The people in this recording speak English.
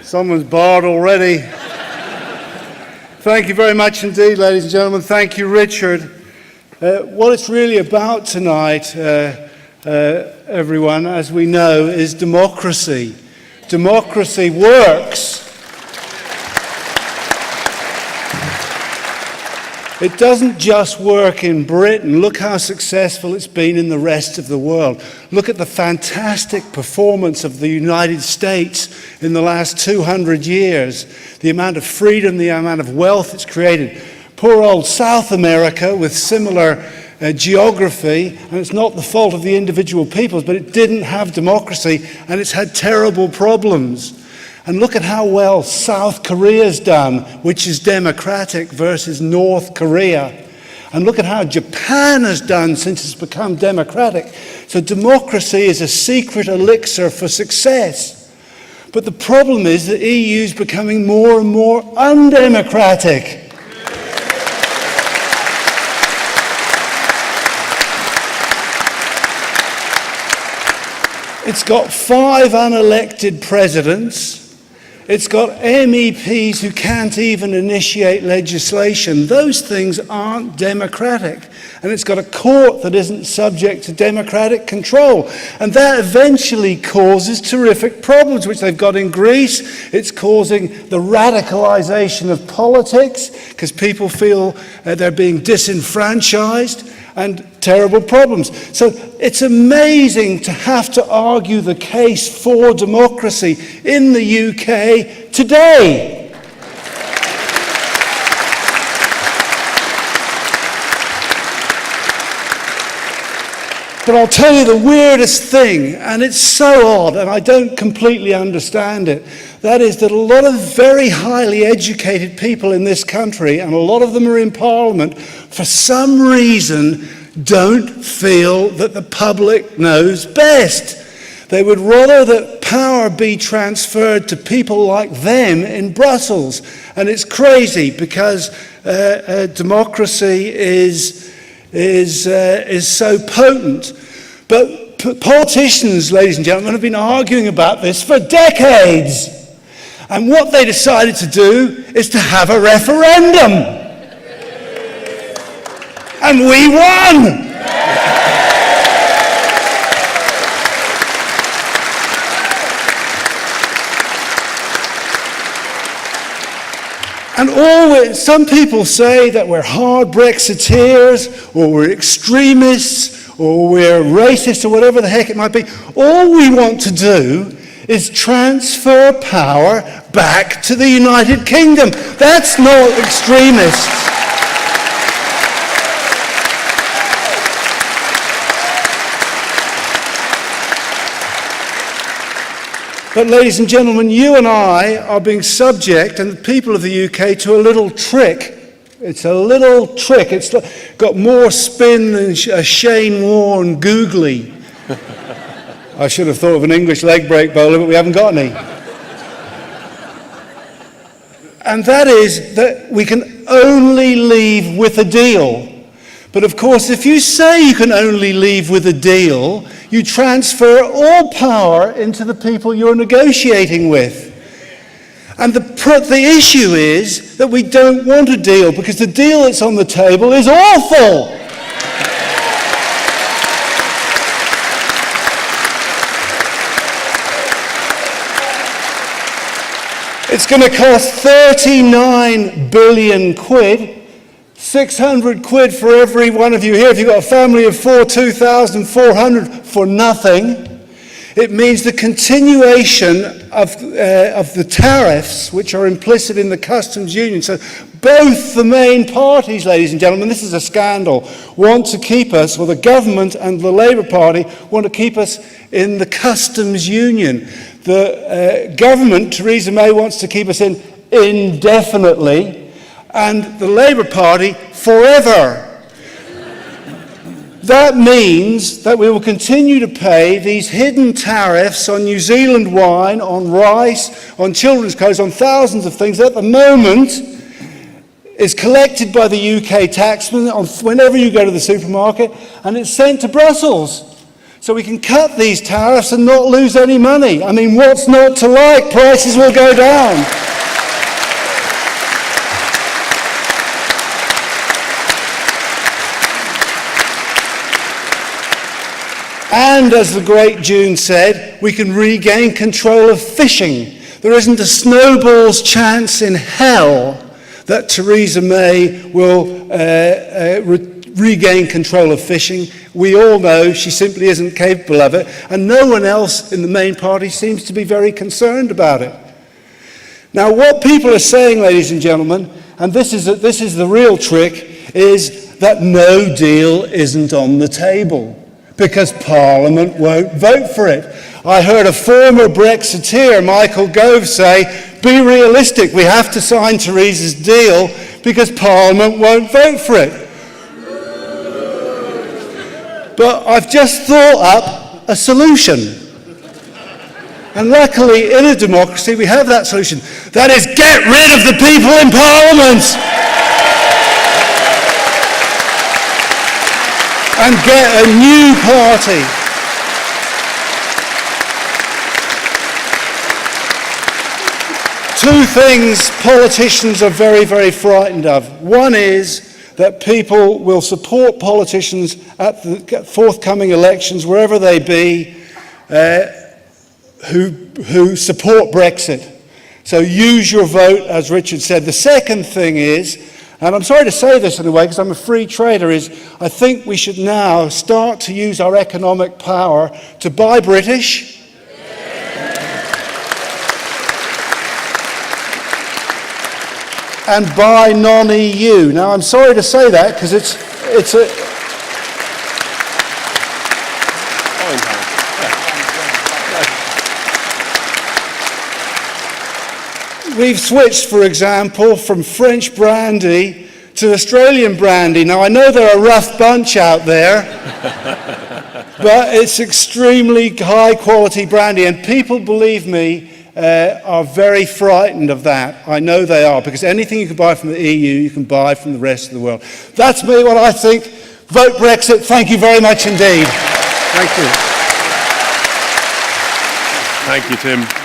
Someone's barred already. Thank you very much indeed, ladies and gentlemen. Thank you, Richard. What it's really about tonight, everyone, as we know, is democracy. Democracy works. It doesn't just work in Britain. Look how successful it's been in the rest of the world. Look at the fantastic performance of the United States in the last 200 years. The amount of freedom, the amount of wealth it's created. Poor old South America with similar geography, and it's not the fault of the individual peoples, but it didn't have democracy and it's had terrible problems. And look at how well South Korea's done, which is democratic, versus North Korea. And look at how Japan has done since it's become democratic. So democracy is a secret elixir for success. But the problem is the EU is becoming more and more undemocratic. It's got 5 unelected presidents. It's got MEPs who can't even initiate legislation. Those things aren't democratic. And it's got a court that isn't subject to democratic control. And that eventually causes terrific problems, which they've got in Greece. It's causing the radicalization of politics because people feel they're being disenfranchised, and terrible problems. So it's amazing to have to argue the case for democracy in the UK today. But I'll tell you the weirdest thing, and it's so odd, and I don't completely understand it. That is that a lot of very highly educated people in this country, and a lot of them are in Parliament, for some reason don't feel that the public knows best. They would rather that power be transferred to people like them in Brussels. And it's crazy because democracy is so potent. But politicians, ladies and gentlemen, have been arguing about this for decades. And what they decided to do is to have a referendum. And we won! And some people say that we're hard Brexiteers, or we're extremists, or we're racist, or whatever the heck it might be. All we want to do is transfer power back to the United Kingdom. That's not extremists. But ladies and gentlemen, you and I are being subject, and the people of the UK, to a little trick. It's a little trick. It's got more spin than a Shane Warne googly. I should have thought of an English leg break bowler, but we haven't got any. And that is that we can only leave with a deal. But of course, if you say you can only leave with a deal, you transfer all power into the people you're negotiating with. And the issue is that we don't want a deal because the deal that's on the table is awful. It's going to cost 39 billion quid. 600 quid for every one of you here. If you've got a family of 4, 2,400 for nothing. It means the continuation of the tariffs, which are implicit in the customs union. So both the main parties, ladies and gentlemen, this is a scandal, want to keep us, or the government and the Labour Party want to keep us in the customs union. The government, Theresa May, wants to keep us in indefinitely, and the Labour Party forever. That means that we will continue to pay these hidden tariffs on New Zealand wine, on rice, on children's clothes, on thousands of things that at the moment is collected by the UK taxman whenever you go to the supermarket, and it's sent to Brussels. So we can cut these tariffs and not lose any money. I mean, what's not to like? Prices will go down. And as the great June said, we can regain control of fishing. There isn't a snowball's chance in hell that Theresa May will regain control of fishing. We all know she simply isn't capable of it, and no one else in the main party seems to be very concerned about it. Now, what people are saying, ladies and gentlemen, and this is the real trick, is that no deal isn't on the table because Parliament won't vote for it. I heard a former Brexiteer, Michael Gove, say, be realistic, we have to sign Theresa's deal because Parliament won't vote for it. But I've just thought up a solution. And luckily, in a democracy, we have that solution. That is, get rid of the people in Parliament! And get a new party. Two things politicians are very, very frightened of. One is that people will support politicians at the forthcoming elections, wherever they be, who support Brexit. So use your vote, as Richard said. The second thing is, and I'm sorry to say this in a way because I'm a free trader, is I think we should now start to use our economic power to buy British, and buy non-EU. Now, I'm sorry to say that because it's a... We've switched, for example, from French brandy to Australian brandy. Now, I know they're a rough bunch out there, but it's extremely high-quality brandy, and people, believe me, are very frightened of that. I know they are, because anything you can buy from the EU, you can buy from the rest of the world. That's me, what I think. Vote Brexit. Thank you very much indeed. Thank you. Thank you, Tim.